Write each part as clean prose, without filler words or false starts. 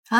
嗨，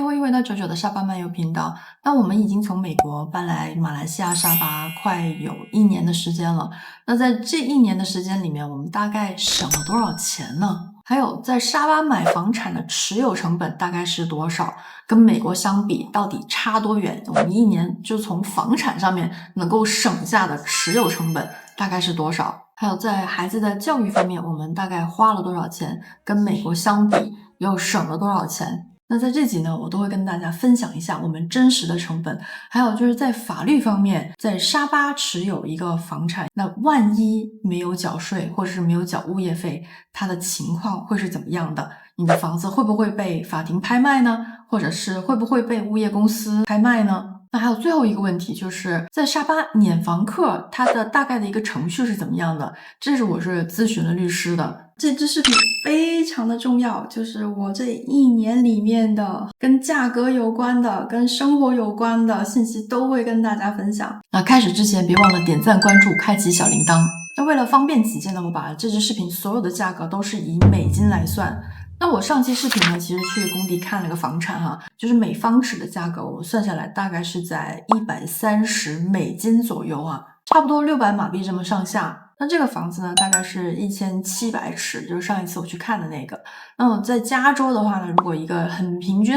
欢迎回到九九的沙巴漫游频道。那我们已经从美国搬来马来西亚沙巴快有1年的时间了。那在这1年的时间里面，我们大概省了多少钱呢？还有在沙巴买房产的持有成本大概是多少？跟美国相比，到底差多远？我们1年就从房产上面能够省下的持有成本大概是多少？还有在孩子的教育方面，我们大概花了多少钱？跟美国相比，又省了多少钱？那在这集呢，我都会跟大家分享一下我们真实的成本，还有就是在法律方面，在沙巴持有一个房产，那万一没有缴税或者是没有缴物业费，它的情况会是怎么样的？你的房子会不会被法庭拍卖呢？或者是会不会被物业公司拍卖呢？那还有最后一个问题，就是在沙巴撵房客，它的大概的一个程序是怎么样的？这是我是咨询了律师的。这支视频非常的重要，就是我这1年里面的跟价格有关的、跟生活有关的信息都会跟大家分享。那开始之前，别忘了点赞、关注、开启小铃铛。那为了方便起见呢，我把这支视频所有的价格都是以美金来算。那我上期视频呢，其实去工地看了个房产哈，就是每方尺的价格，我算下来大概是在130美金左右啊，差不多600马币这么上下。那这个房子呢，大概是1700尺，就是上一次我去看的那个。那么在加州的话呢，如果一个很平均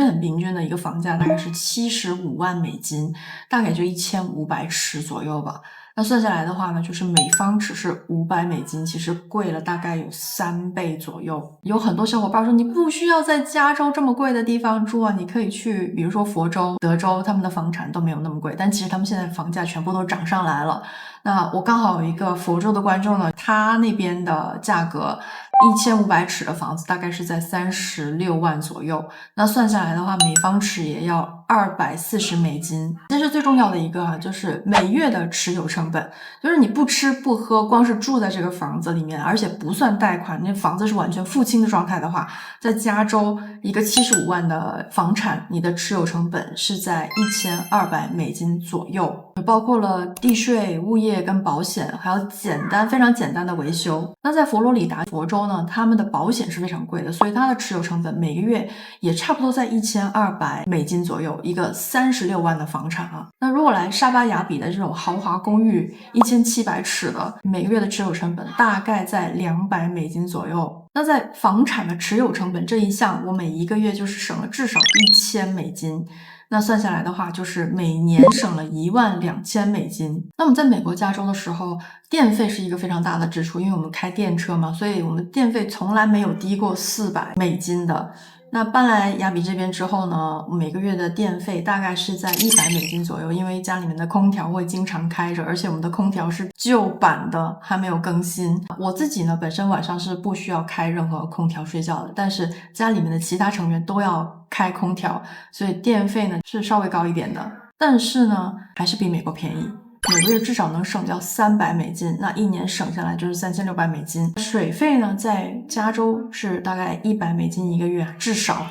的一个房价，大概是75万美金，大概就1500尺左右吧。那算下来的话呢，就是每方尺是500美金，其实贵了大概有3倍左右。有很多小伙伴说，你不需要在加州这么贵的地方住啊，你可以去，比如说佛州、德州，他们的房产都没有那么贵，但其实他们现在房价全部都涨上来了。那我刚好有一个佛州的观众呢，他那边的价格1500尺的房子大概是在36万左右，那算下来的话，每方尺也要240美金。这是最重要的一个就是每月的持有成本，就是你不吃不喝，光是住在这个房子里面，而且不算贷款，那房子是完全付清的状态的话，在加州一个75万的房产，你的持有成本是在1200美金左右，包括了地税、物业跟保险，还有非常简单的维修。那在佛罗里达、佛州呢，他们的保险是非常贵的，所以它的持有成本每个月也差不多在1200美金左右，一个36万的房产啊。那如果来沙巴雅比的这种豪华公寓，1700尺的，每个月的持有成本大概在200美金左右。那在房产的持有成本这一项，我每一个月就是省了至少1000美金。那算下来的话，就是每年省了12000美金。那我们在美国加州的时候，电费是一个非常大的支出，因为我们开电车嘛，所以我们电费从来没有低过400美金的。那搬来雅比这边之后呢，每个月的电费大概是在100美金左右，因为家里面的空调会经常开着，而且我们的空调是旧版的，还没有更新。我自己呢，本身晚上是不需要开任何空调睡觉的，但是家里面的其他成员都要开空调，所以电费呢是稍微高一点的，但是呢还是比美国便宜。每个月至少能省掉300美金，那一年省下来就是3600美金。水费呢，在加州是大概100美金一个月，至少。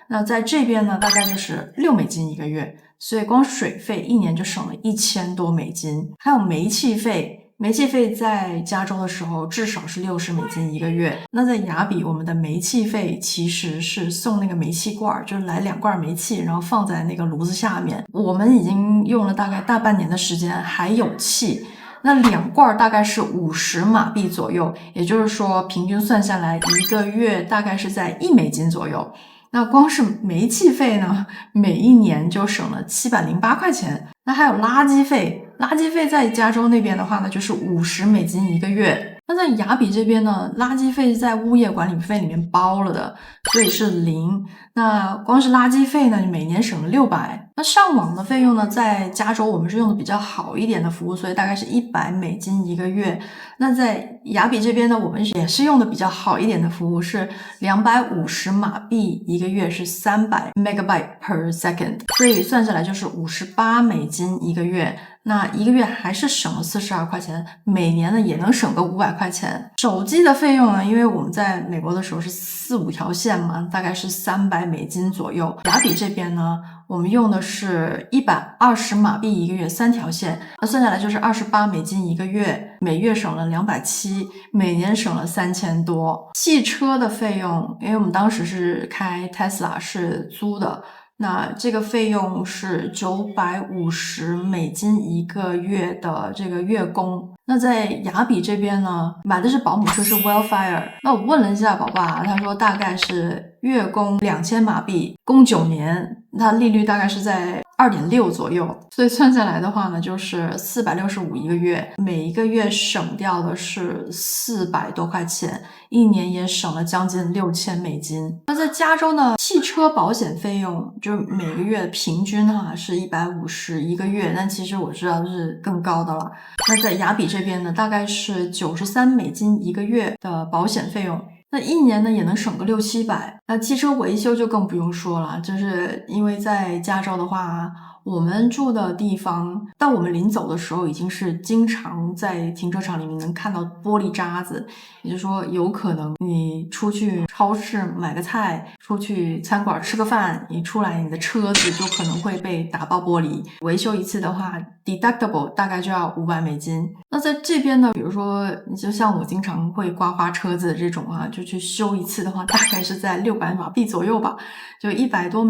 那在这边呢，大概就是6美金一个月，所以光水费一年就省了1000多美金。还有煤气费。煤气费在加州的时候至少是60美金一个月。那在雅比，我们的煤气费其实是送那个煤气罐，就是来2罐煤气，然后放在那个炉子下面。我们已经用了大概大半年的时间，还有气。那2罐大概是50马币左右，也就是说平均算下来一个月大概是在1美金左右。那光是煤气费呢，每一年就省了708块钱。那还有垃圾费，垃圾费在加州那边的话呢，就是50美金一个月。那在雅比这边呢，垃圾费在物业管理费里面包了的，所以是0。那光是垃圾费呢，你每年省了600。那上网的费用呢，在加州我们是用的比较好一点的服务，所以大概是100美金一个月。那在雅比这边呢，我们也是用的比较好一点的服务，是250马币一个月，是300 megabyte per second，所以算下来就是58美金一个月。那一个月还是省了42块钱，每年呢也能省个500块钱。手机的费用呢，因为我们在美国的时候是4-5条线嘛，大概是$300左右。雅比这边呢，我们用的是120马币一个月3条线，那算下来就是$28一个月，每月省了270，每年省了3000多。汽车的费用，因为我们当时是开 Tesla 是租的，那这个费用是$950一个月的这个月供。那在雅比这边呢，买的是保姆车是 Wellfire， 那我问了一下宝爸，他说大概是月供2000马币，供9年，它利率大概是在2.6左右，所以算下来的话呢，就是465一个月，每一个月省掉的是400多块钱，一年也省了将近$6000。那在加州呢，汽车保险费用就是每个月平均是150一个月，但其实我知道是更高的了。那在雅比这边呢，大概是$93一个月的保险费用。那一年呢也能省个600-700，那汽车维修就更不用说了，就是因为在加州的话，我们住的地方，到我们临走的时候已经是经常在停车场里面能看到玻璃渣子，也就是说有可能你出去超市买个菜，出去餐馆吃个饭，你出来你的车子就可能会被打爆玻璃，维修一次的话 deductible 大概就要$500。那在这边呢，比如说就像我经常会刮花车子这种就去修一次的话，大概是在600马币左右吧，就$100多。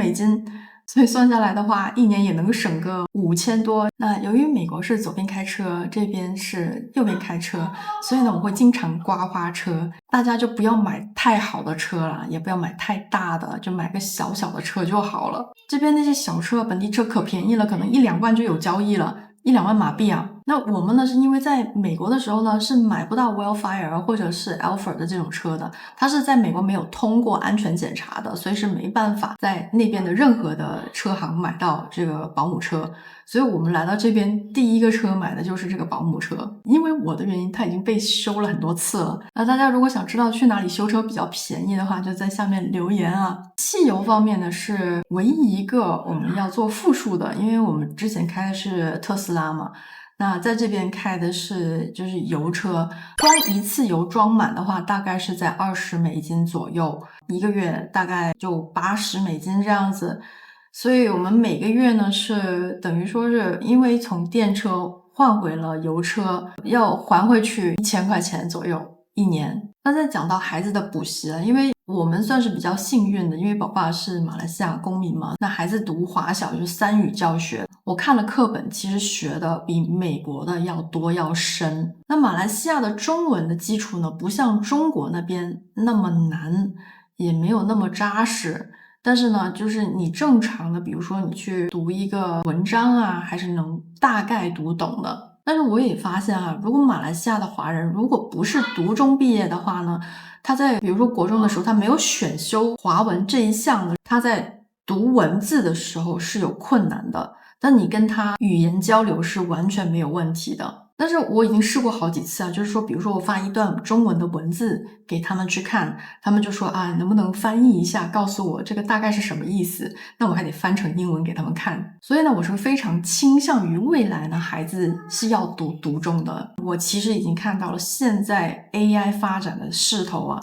所以算下来的话，一年也能省个5000多。那由于美国是左边开车，这边是右边开车，所以呢，我会经常刮花车。大家就不要买太好的车了，也不要买太大的，就买个小小的车就好了。这边那些小车，本地车可便宜了，可能1-2万就有交易了，1-2万马币啊。那我们呢，是因为在美国的时候呢，是买不到 Wellfire 或者是 Alphard 的这种车的，它是在美国没有通过安全检查的，所以是没办法在那边的任何的车行买到这个保姆车。所以我们来到这边第一个车买的就是这个保姆车，因为我的原因它已经被修了很多次了。那大家如果想知道去哪里修车比较便宜的话，就在下面留言啊。汽油方面呢，是唯一一个我们要做负数的，因为我们之前开的是特斯拉嘛，那在这边开的是就是油车，光一次油装满的话，大概是在$20左右，一个月大概就$80这样子。所以我们每个月呢是等于说是因为从电车换回了油车，要还回去1000块钱左右一年。那再讲到孩子的补习了，因为我们算是比较幸运的，因为宝爸是马来西亚公民嘛，那孩子读华小就是3语教学，我看了课本，其实学的比美国的要多要深。那马来西亚的中文的基础呢，不像中国那边那么难，也没有那么扎实。但是呢，就是你正常的，比如说你去读一个文章啊，还是能大概读懂的。但是我也发现如果马来西亚的华人如果不是读中毕业的话呢，他在比如说国中的时候，他没有选修华文这一项呢，他在读文字的时候是有困难的，但你跟他语言交流是完全没有问题的。但是我已经试过好几次就是说比如说我发一段中文的文字给他们去看，他们就说能不能翻译一下，告诉我这个大概是什么意思，那我还得翻成英文给他们看。所以呢，我是非常倾向于未来呢，孩子是要读中的。我其实已经看到了现在 AI 发展的势头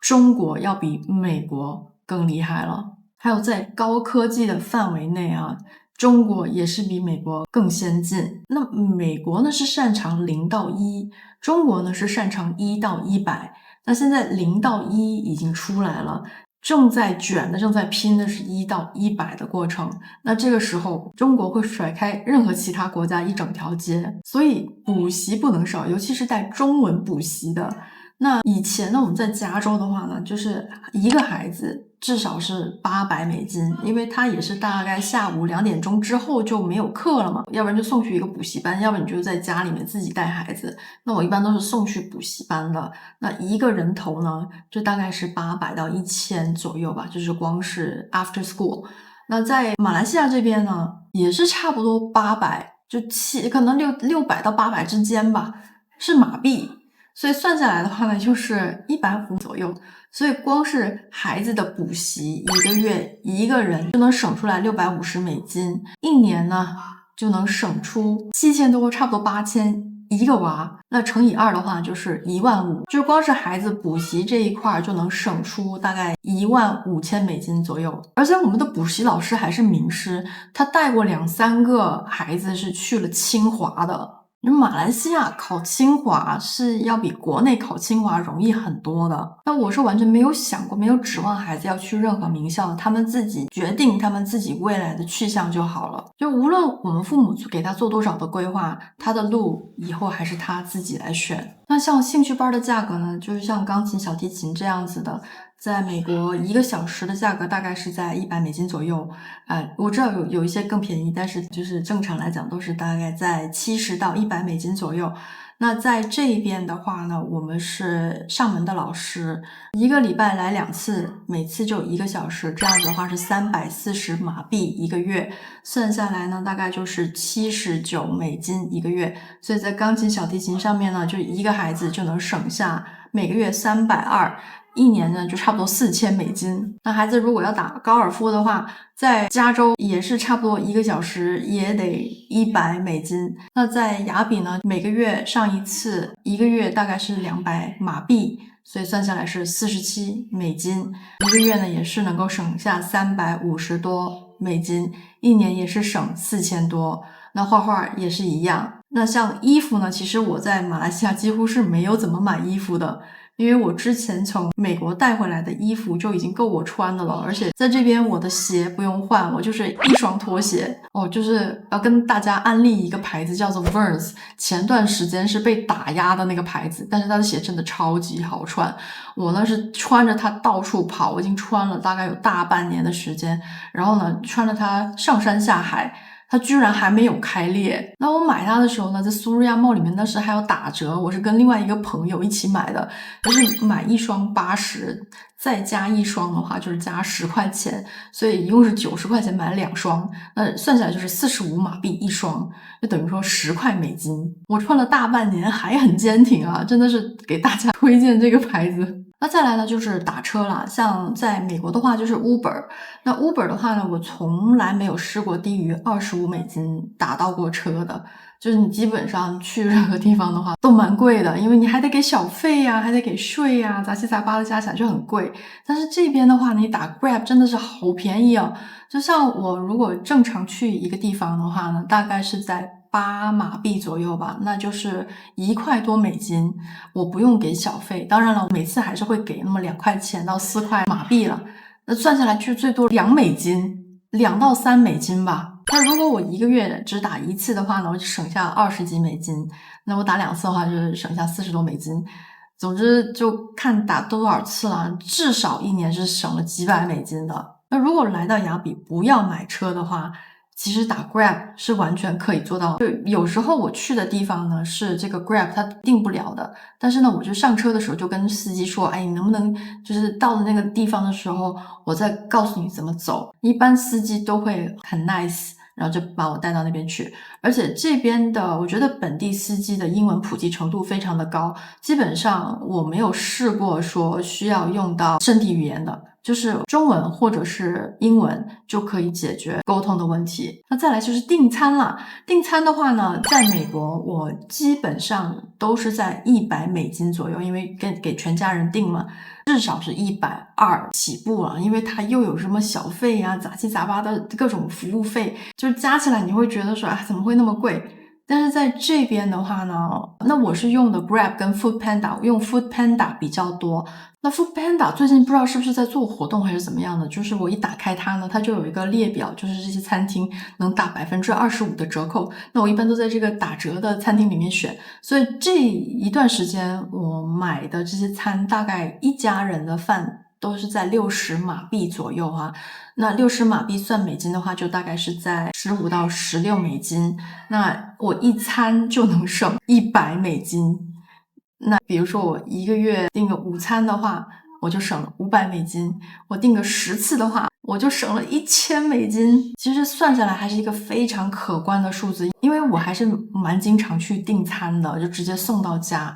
中国要比美国更厉害了。还有在高科技的范围内中国也是比美国更先进。那美国呢是擅长0到1，中国呢是擅长1到100。那现在0到1已经出来了，正在卷的正在拼的是1到100的过程。那这个时候中国会甩开任何其他国家一整条街，所以补习不能少，尤其是带中文补习的。那以前呢，我们在加州的话呢，就是一个孩子至少是$800，因为他也是大概下午2点钟之后就没有课了嘛，要不然就送去一个补习班，要不然你就在家里面自己带孩子。那我一般都是送去补习班的。那一个人头呢，就大概是800到1000左右吧，就是光是 after school。那在马来西亚这边呢，也是差不多800，就可能600到800之间吧，是马币。所以算下来的话呢，就是150左右。所以光是孩子的补习，一个月一个人就能省出来$650，一年呢就能省出7000多，差不多8000一个娃，那乘以2的话就是15000，就光是孩子补习这一块就能省出大概15000美金左右。而且我们的补习老师还是名师，他带过2-3个孩子是去了清华的。马来西亚考清华是要比国内考清华容易很多的。那我是完全没有想过，没有指望孩子要去任何名校，他们自己决定他们自己未来的去向就好了。就无论我们父母给他做多少的规划，他的路以后还是他自己来选。那像兴趣班的价格呢，就是像钢琴、小提琴这样子的，在美国1个小时的价格大概是在$100左右。我知道有一些更便宜，但是就是正常来讲都是大概在$70到$100左右。那在这边的话呢，我们是上门的老师，1个礼拜来2次，每次就1个小时，这样子的话是340马币一个月，算下来呢大概就是$79一个月。所以在钢琴、小提琴上面呢，就一个孩子就能省下每个月320，一年呢就差不多$4000。那孩子如果要打高尔夫的话，在加州也是差不多1个小时也得$100。那在雅比呢，每个月上一次1个月大概是200马币，所以算下来是$47，一个月呢也是能够省下$350多，一年也是省4000多。那画画也是一样。那像衣服呢，其实我在马来西亚几乎是没有怎么买衣服的，因为我之前从美国带回来的衣服就已经够我穿的了，而且在这边我的鞋不用换，我就是一双拖鞋。就是要跟大家安利一个牌子叫做 Vans， 前段时间是被打压的那个牌子，但是它的鞋真的超级好穿。我呢是穿着它到处跑，我已经穿了大概有大半年的时间，然后呢穿着它上山下海，它居然还没有开裂。那我买它的时候呢，在苏瑞亚 mall 里面那时还有打折，我是跟另外一个朋友一起买的，就是买一双80，再加一双的话就是加10块钱，所以一共是90块钱买了2双，那算下来就是45马币一双，就等于说$10。我穿了大半年还很坚挺啊，真的是给大家推荐这个牌子。那再来呢就是打车啦，像在美国的话就是 Uber， 那 Uber 的话呢，我从来没有试过低于$25打到过车的，就是你基本上去任何地方的话都蛮贵的，因为你还得给小费呀，还得给税呀，杂七杂八的加起来就很贵。但是这边的话你打 Grab 真的是好便宜啊，就像我如果正常去一个地方的话呢，大概是在8马币左右吧，那就是1块多美金，我不用给小费。当然了，我每次还是会给那么2块钱到4块马币了，那算下来就最多$2到$3吧。那如果我一个月只打1次的话呢，我就省下20几美金，那我打2次的话就是省下40多美金。总之就看打多少次了，至少一年是省了几百美金的。那如果来到雅比不要买车的话，其实打 Grab 是完全可以做到。就有时候我去的地方呢是这个 Grab 它定不了的，但是呢我就上车的时候就跟司机说，你能不能就是到了那个地方的时候我再告诉你怎么走。一般司机都会很 nice， 然后就把我带到那边去。而且这边的我觉得本地司机的英文普及程度非常的高，基本上我没有试过说需要用到身体语言的，就是中文或者是英文就可以解决沟通的问题。那再来就是订餐啦，订餐的话呢，在美国我基本上都是在$100左右，因为给全家人订嘛，至少是120起步了，因为它又有什么小费啊，杂七杂八的各种服务费，就是加起来你会觉得说怎么会那么贵。但是在这边的话呢，那我是用的 Grab 跟 Foodpanda， 用 Foodpanda 比较多。那 Foodpanda 最近不知道是不是在做活动还是怎么样的，就是我一打开它呢，它就有一个列表，就是这些餐厅能打25%的折扣，那我一般都在这个打折的餐厅里面选。所以这一段时间我买的这些餐大概一家人的饭都是在60马币左右啊。那60马币算美金的话就大概是在15到16美金，那我一餐就能省100美金。那比如说我一个月订个5餐的话我就省了500美金，我订个10次的话我就省了1000美金。其实算下来还是一个非常可观的数字，因为我还是蛮经常去订餐的，就直接送到家。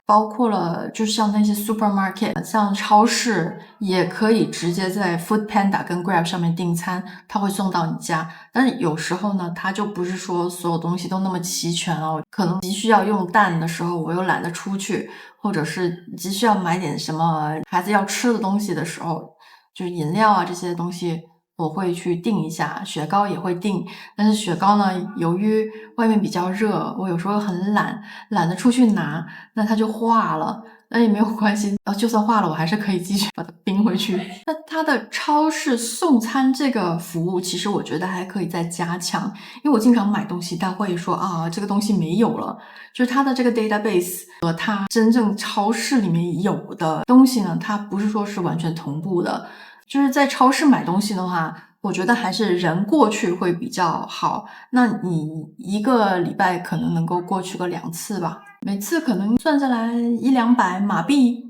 包括了就像那些 supermarket， 像超市也可以直接在 Foodpanda 跟 Grab 上面订餐，它会送到你家。但是有时候呢，它就不是说所有东西都那么齐全哦，可能急需要用蛋的时候，我又懒得出去，或者是急需要买点什么孩子要吃的东西的时候，就是饮料啊这些东西我会去订一下，雪糕也会订，但是雪糕呢，由于外面比较热，我有时候很懒得出去拿，那它就化了，那也没有关系，就算化了，我还是可以继续把它冰回去。那它的超市送餐这个服务，其实我觉得还可以再加强，因为我经常买东西，它会说啊，这个东西没有了，就是它的这个 database 和它真正超市里面有的东西呢，它不是说是完全同步的。就是在超市买东西的话，我觉得还是人过去会比较好。那你一个礼拜可能能够过去个2次吧，每次可能算下来100-200马币，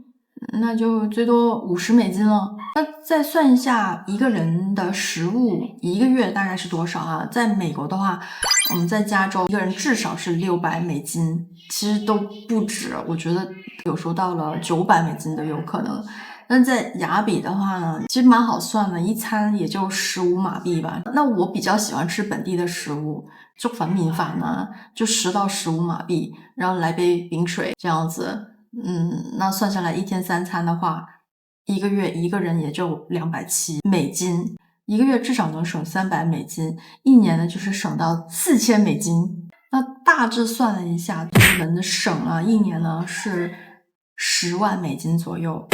那就最多$50了。那再算一下一个人的食物一个月大概是多少啊？在美国的话，我们在加州一个人至少是$600，其实都不止，我觉得有时候到了$900都有可能。那在雅比的话呢，其实蛮好算的，一餐也就15马币吧。那我比较喜欢吃本地的食物，粥粉米饭呢，就10到15马币，然后来杯冰水这样子。那算下来一天3餐的话，一个月一个人也就$270，一个月至少能省$300，一年呢就是省到$4000。那大致算了一下，我们的省啊，一年呢是$10万左右。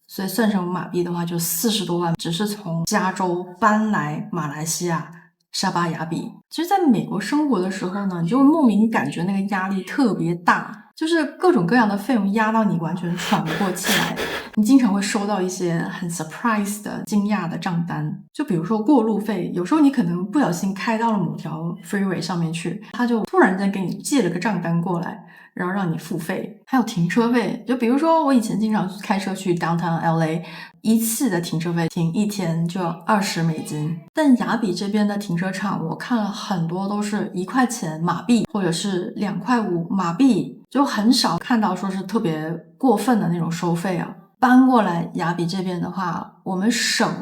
所以算成马币的话就40多万，只是从加州搬来马来西亚沙巴雅比。其实在美国生活的时候呢，你就会莫名感觉那个压力特别大，就是各种各样的费用压到你完全喘不过气来。你经常会收到一些很 surprise 的惊讶的账单，就比如说过路费，有时候你可能不小心开到了某条 freeway 上面去，他就突然间给你寄了个账单过来，然后让你付费。还有停车费，就比如说我以前经常开车去 downtown LA， 一次的停车费停一天就要$20，但雅比这边的停车场我看了很多都是1块钱马币或者是2.5块马币，就很少看到说是特别过分的那种收费啊。搬过来雅比这边的话，我们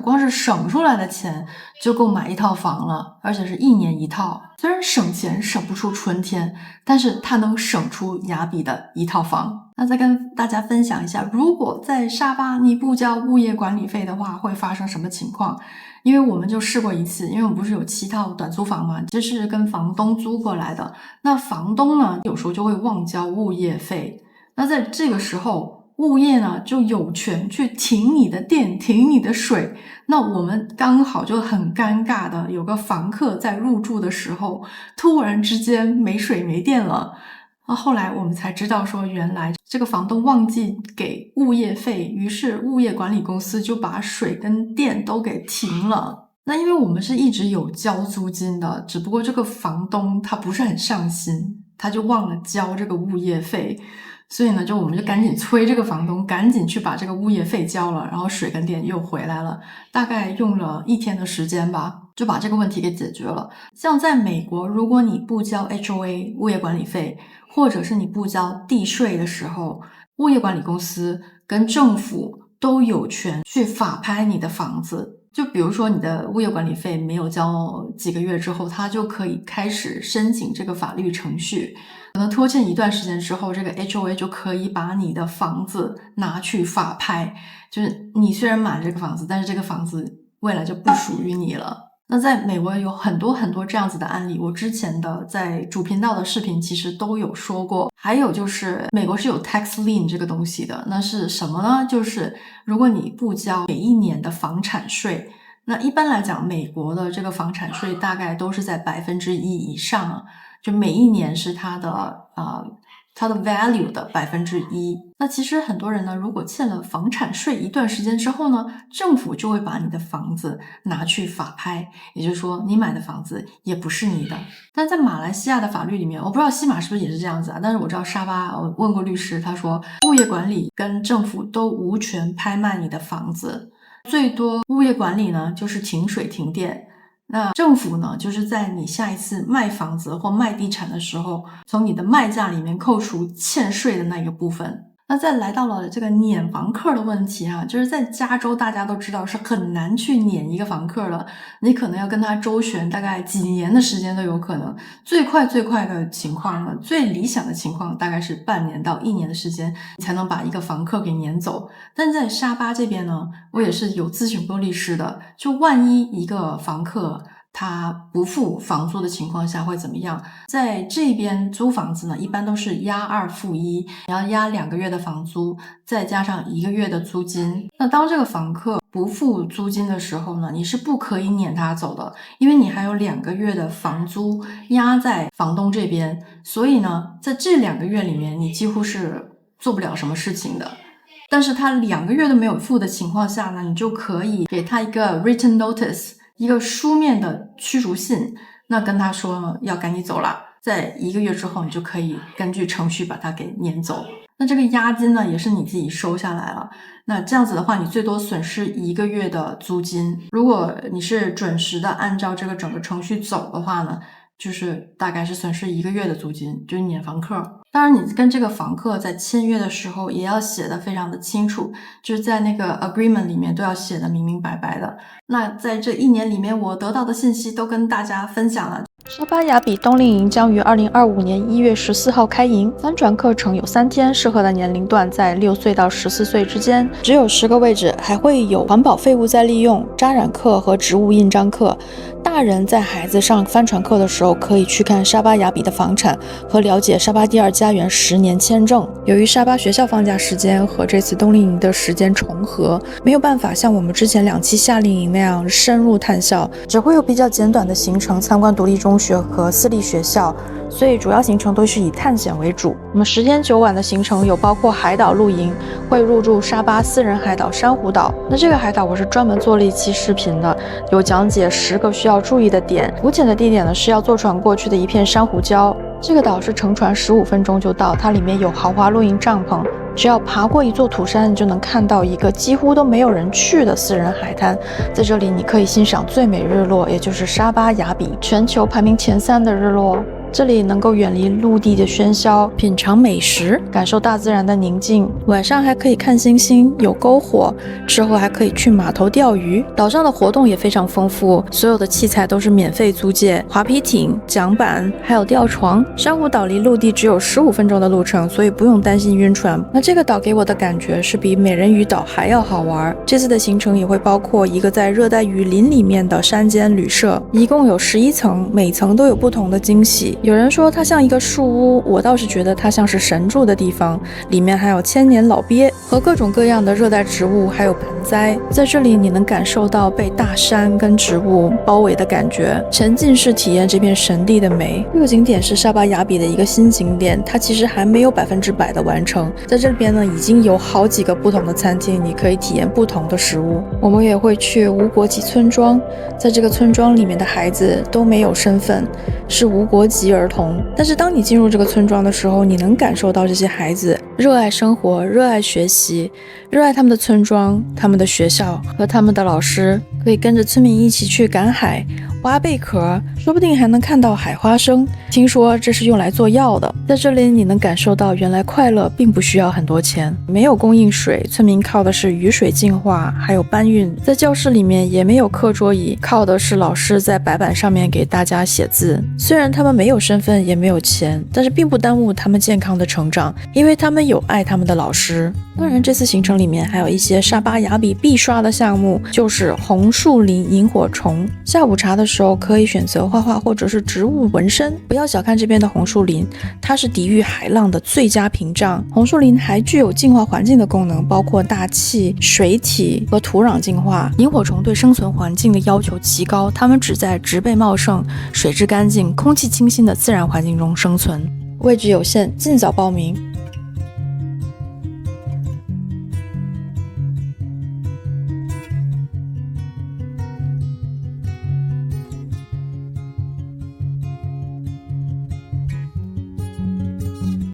光是省出来的钱就够买一套房了，而且是1年1套。虽然省钱省不出春天，但是它能省出雅比的1套房。那再跟大家分享一下，如果在沙巴你不交物业管理费的话，会发生什么情况？因为我们就试过一次，因为我们不是有7套短租房嘛，这是跟房东租过来的。那房东呢，有时候就会忘交物业费。那在这个时候，物业呢就有权去停你的电，停你的水。那我们刚好就很尴尬的，有个房客在入住的时候，突然之间没水没电了。后来我们才知道说，原来这个房东忘记给物业费，于是物业管理公司就把水跟电都给停了。那因为我们是一直有交租金的，只不过这个房东他不是很上心，他就忘了交这个物业费。所以呢，我们就赶紧催这个房东赶紧去把这个物业费交了，然后水跟电又回来了，大概用了1天的时间吧，就把这个问题给解决了。像在美国，如果你不交 HOA 物业管理费，或者是你不交地税的时候，物业管理公司跟政府都有权去法拍你的房子。就比如说你的物业管理费没有交几个月之后，他就可以开始申请这个法律程序，可能拖欠一段时间之后，这个 HOA 就可以把你的房子拿去法拍，就是你虽然买了这个房子，但是这个房子未来就不属于你了。那在美国有很多很多这样子的案例，我之前的在主频道的视频其实都有说过。还有就是美国是有 tax lien 这个东西的，那是什么呢？就是如果你不交每一年的房产税，那一般来讲美国的这个房产税大概都是在1%以上，就每一年是它的value 的1%。那其实很多人呢，如果欠了房产税一段时间之后呢，政府就会把你的房子拿去法拍，也就是说你买的房子也不是你的。但在马来西亚的法律里面，我不知道西马是不是也是这样子啊，但是我知道沙巴，我问过律师，他说物业管理跟政府都无权拍卖你的房子，最多物业管理呢就是停水停电，那政府呢，就是在你下一次卖房子或卖地产的时候，从你的卖价里面扣除欠税的那个部分。那再来到了这个撵房客的问题啊，就是在加州大家都知道是很难去撵一个房客了，你可能要跟他周旋大概几年的时间都有可能，最快的情况呢，最理想的情况大概是半年到1年的时间，你才能把一个房客给撵走。但在沙巴这边呢，我也是有咨询过律师的，就万一一个房客他不付房租的情况下会怎么样？在这边租房子呢，一般都是押2付1，你要押2个月的房租，再加上1个月的租金。那当这个房客不付租金的时候呢，你是不可以撵他走的，因为你还有2个月的房租压在房东这边，所以呢，在这2个月里面，你几乎是做不了什么事情的。但是他2个月都没有付的情况下呢，你就可以给他一个 written notice，一个书面的驱逐信，那跟他说要赶紧走了，在1个月之后你就可以根据程序把他给撵走。那这个押金呢也是你自己收下来了，那这样子的话你最多损失1个月的租金，如果你是准时的按照这个整个程序走的话呢，就是大概是损失1个月的租金，就是撵房客。当然你跟这个房客在签约的时候也要写得非常的清楚，就是在那个 agreement 里面都要写得明明白白的。那在这1年里面我得到的信息都跟大家分享了。沙巴雅比冬令营将于2025年1月14号开营，翻转课程有3天，适合的年龄段在6岁到14岁之间，只有10个位置，还会有环保废物再利用、扎染课和植物印章课。大人在孩子上帆船课的时候，可以去看沙巴雅比的房产和了解沙巴第2家园10年签证。由于沙巴学校放假时间和这次冬令营的时间重合，没有办法像我们之前2期夏令营那样深入探校，只会有比较简短的行程，参观独立中学和私立学校，所以主要行程都是以探险为主。我们10天9晚的行程有包括海岛露营，会入住沙巴私人海岛珊瑚岛。那这个海岛我是专门做了一期视频的，有讲解10个需要注意的点。浮潜的地点呢是要坐船过去的一片珊瑚礁。这个岛是乘船15分钟就到，它里面有豪华露营帐篷，只要爬过一座土山，你就能看到一个几乎都没有人去的私人海滩。在这里你可以欣赏最美日落，也就是沙巴雅比全球排名前3的日落。这里能够远离陆地的喧嚣，品尝美食，感受大自然的宁静。晚上还可以看星星，有篝火，之后还可以去码头钓鱼。岛上的活动也非常丰富，所有的器材都是免费租借，滑皮艇、桨板，还有吊床。珊瑚岛离陆地只有15分钟的路程，所以不用担心晕船。那这个岛给我的感觉是比美人鱼岛还要好玩。这次的行程也会包括一个在热带雨林里面的山间旅社，一共有11层，每层都有不同的惊喜。有人说它像一个树屋，我倒是觉得它像是神住的地方，里面还有千年老鳖和各种各样的热带植物，还有盆栽。在这里你能感受到被大山跟植物包围的感觉，沉浸式体验这片神地的美。这个景点是沙巴雅比的一个新景点，它其实还没有100%的完成。在这边呢，已经有好几个不同的餐厅，你可以体验不同的食物。我们也会去无国籍村庄，在这个村庄里面的孩子都没有身份，是无国籍儿童。但是当你进入这个村庄的时候，你能感受到这些孩子热爱生活，热爱学习，热爱他们的村庄、他们的学校和他们的老师。可以跟着村民一起去赶海、挖贝壳，说不定还能看到海花生。听说这是用来做药的。在这里你能感受到原来快乐并不需要很多钱。没有供应水，村民靠的是雨水净化还有搬运。在教室里面也没有课桌椅，靠的是老师在白板上面给大家写字。虽然他们没有身份也没有钱，但是并不耽误他们健康的成长，因为他们有爱他们的老师。当然这次行程里面还有一些沙巴雅比必刷的项目，就是红树林萤火虫。下午茶的时候可以选择画画或者是植物纹身。不要小看这边的红树林，它是抵御海浪的最佳屏障。红树林还具有净化环境的功能，包括大气、水体和土壤净化。萤火虫对生存环境的要求极高，它们只在植被茂盛、水质干净、空气清新的自然环境中生存。位置有限，尽早报名。